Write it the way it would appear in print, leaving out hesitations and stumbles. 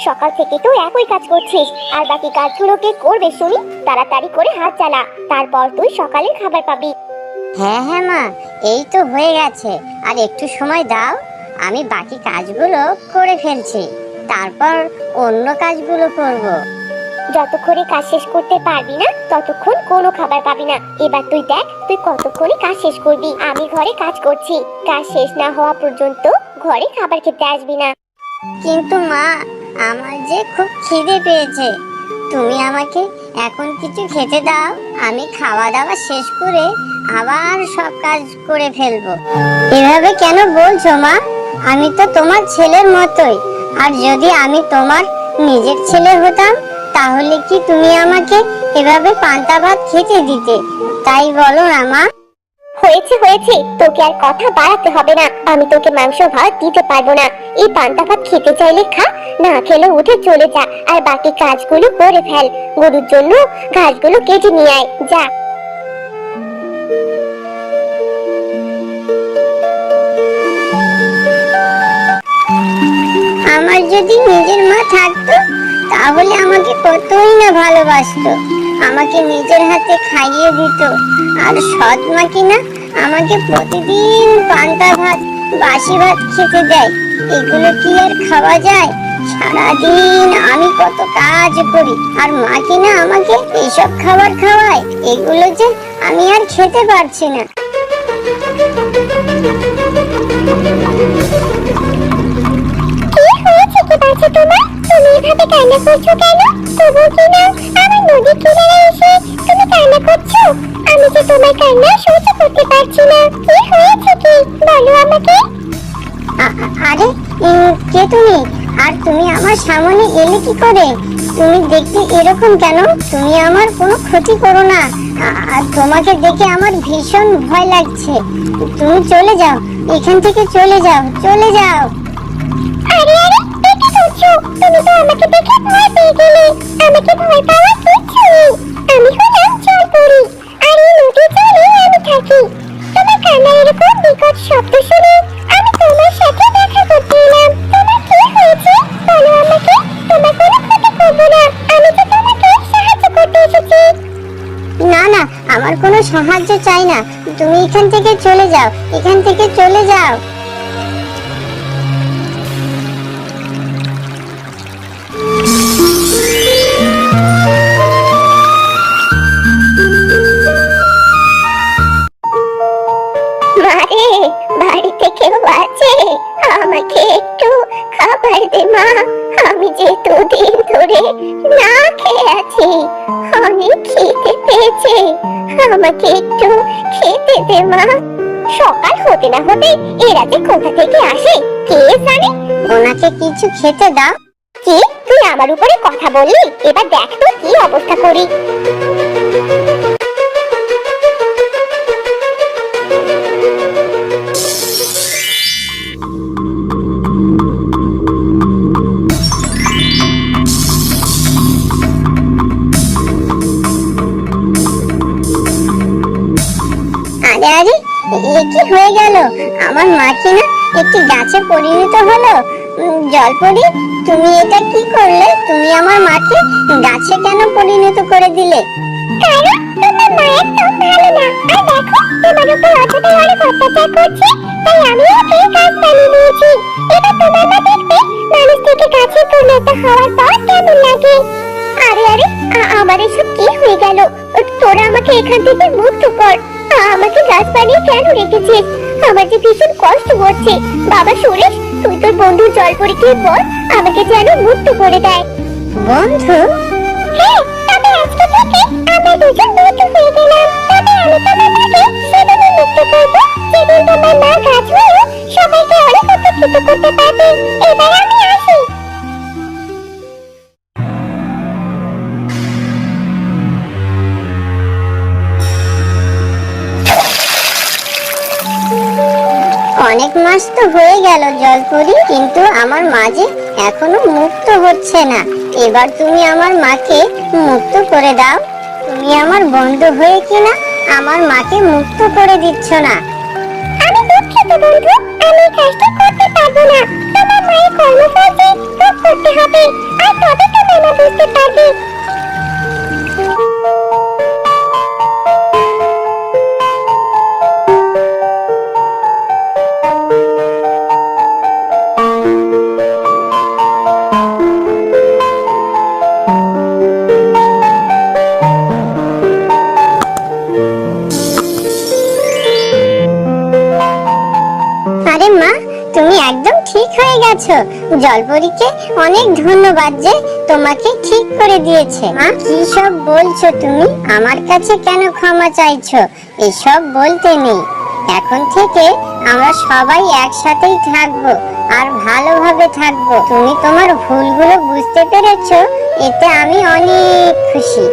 সকাল থেকে তো একই কাজ করছিস, আর বাকি কাজগুলো কে করবে শুনি? তাড়াতাড়ি করে হাত চালা, তারপর তুই সকালে খাবার পাবি। হ্যাঁ হ্যাঁ মা, এই তো হয়ে গেছে। আর একটু সময় দাও, আমি বাকি কাজগুলো করে ফেলছি, তারপর অন্য কাজগুলো করব। যতক্ষণে কাজ শেষ করতে পারবি না ততক্ষণ কোনো খাবার পাবি না। এবার তুই দেখ তুই কতক্ষণে কাজ শেষ করবি। আমি ঘরে কাজ করছি, কাজ শেষ না হওয়া পর্যন্ত ঘরে খাবার খেতে আসবি না। কিন্তু মা, আমার যে খুব খিদে পেয়েছে, তুমি আমাকে এখন কিছু খেতে দাও। আমি খাওয়া দাওয়া শেষ করে আবার সব কাজ করে ফেলবো। এভাবে কেন বলছো মা? আমি তো তোমার ছেলের মতোই, আর যদি আমি তোমার নিজের ছেলে হতাম তাহলে কি তুমি আমাকে এভাবে পান্তা ভাত খেতে দিতে? তাই বলো না মা। হয়েছে হয়েছে, তোকে আর কথা বাড়াতে হবে না। আমি তোকে মাংস ভাত দিতে পারবো না। এই পান্তা ভাত খেতে চাইলে খা, না খেলে উঠে চলে যা, আর বাকি কাজগুলো করে ফেল। গরুর জন্য ঘাসগুলো কেটে নিয়ে আয়, যা। আমার যদি নিজের মা থাকতো তাহলে আমাকে কতই না ভালোবাসতো, আমাকে নিজের হাতে খাইয়ে দিত। আর সৎ মা কিনা আমাকে প্রতিদিন পান্তা ভাত, বাসি ভাত খেতে দেয়। এগুলো কি আর খাওয়া যায়? সারাদিন আমি কত কাজ করি, আর মা কিনা আমাকে এইসব খাবার খাওয়ায়। এগুলো যে আমি আর খেতে পারছি না। তুমি এভাবে কান্না করছো কেন? তবু কিনা আমার নদীর কিনারে এসে তুমি কান্না করছো? আমি যে তোমার কান্না সহ্য করতে পারছি না। কি হয়েছে কি বলো আমাকে। আরে কে তুমি? আর তুমি আমার সামনে এলে কি করে? তুমি দেখতে এরকম কেন? তুমি আমার কোনো ক্ষতি করো না। আর তোমাকে দেখে আমার ভীষণ ভয় লাগছে। তুমি চলে যাও, এখান থেকে চলে যাও, চলে যাও। আরে আরে, এটা করছো? তুমি তো আমাকে দেখে ভয় পেয়ে গেলে। আমাকে ভয় পাওয়ার কিচ্ছু নেই। আমি হলাম জলপরি, আর এই নদীর জলে আমি থাকি। তোমার কান্নার এরকম বিকট শব্দ শুনে আমি তোমার সাথে দেখা করতে এলাম। তোমার কি হয়েছে বলো আমাকে। তোমার কোনো ক্ষতি করবো না, আমি তো তোমাকে সাহায্য করতে এসেছি। না না, আমার কোনো সাহায্য চাই না। তুমি এখান থেকে চলে যাও, এখান থেকে চলে যাও। মারে, বাড়িতে কেউ আছে? আমাকে একটু খাবার দে মা। আমি যে দুদিন ধরে না খেয়ে আছি, অনেক খিদে পেয়েছে। আমাকে একটু খেতে দে মা। সকাল হতে না হতে এরা যে কোথা থেকে আসে কে জানে। ওনাকে কিছু খেতে দাও। কি তুই আমার উপরে কথা বললি? এবার দেখ তো কি অবস্থা করি। আরে আরে, এ কি হয়ে গেল? আমার মা কি না একটি গাছে পরিণত হলো? জলপরি, তুমি এটা কি করলে? তুমি আমার মাকে গাছে কেন পরিণত করে দিলে? কারণ তোমার মা একদম ভালো না। আর দেখো তোমার উপর অযথাই অনেক অত্যাচার করছে, তাই আমি ওকে গাছ বানিয়ে দিয়েছি। এবার তোমার মা দেখবে মানুষ থেকে গাছে পরিণত হওয়ার পর কেমন লাগে। আরে আরে, আমার এসব কি হয়ে গেল? তোরা আমাকে এখান থেকে মুক্ত কর। আমাকে গাছ বানিয়ে কেন রেখেছিস? আমার যে ভীষণ কষ্ট হচ্ছে। বাবা সুরেশ, তুই তোর বন্ধু জলপরীকে বল আমাকে যেন মুক্ত করে দেয়। বন্ধু? হ্যাঁ, তবে আজকে থেকে আমরা দুজন বন্ধু হয়ে গেলাম। তবে আমি তোমার মাকে সেদিনই মুক্ত করবো যেদিন তোমার মা গাছ হয়ে সবাইকে অনেক উপকৃত করতে পারবে। এবার আমি আসি। অনেক মাস তো হয়ে গেল জলপরি, কিন্তু আমার মা যে এখনো মুক্ত হচ্ছে না। এবার তুমি আমার মাকে মুক্ত করে দাও। তুমি আমার বন্ধু হয়ে কিনা আমার মাকে মুক্ত করে দিচ্ছ না। আমি দুঃখিত দুঃখিত বন্ধু, আমি এই কাজটা করতে পারবো না। তোমার মায়ের কর্মফল যে ভোগ করতে হবে, আর তবে তোমার মা বুঝতে পারবে। আরে মা, তুমি একদম ঠিক হয়ে গেছো। জলপরীকে অনেক ধন্যবাদ যে তোমাকে ঠিক করে দিয়েছে। মা, কি সব বলছো তুমি? আমার কাছে কেন ক্ষমা চাইছো? এসব বলতে নেই। এখন থেকে আমরা সবাই একসাথেই থাকবো আর ভালোভাবে থাকবো। তুমি তোমার ভুলগুলো বুঝতে পেরেছো, এতে আমি অনেক খুশি।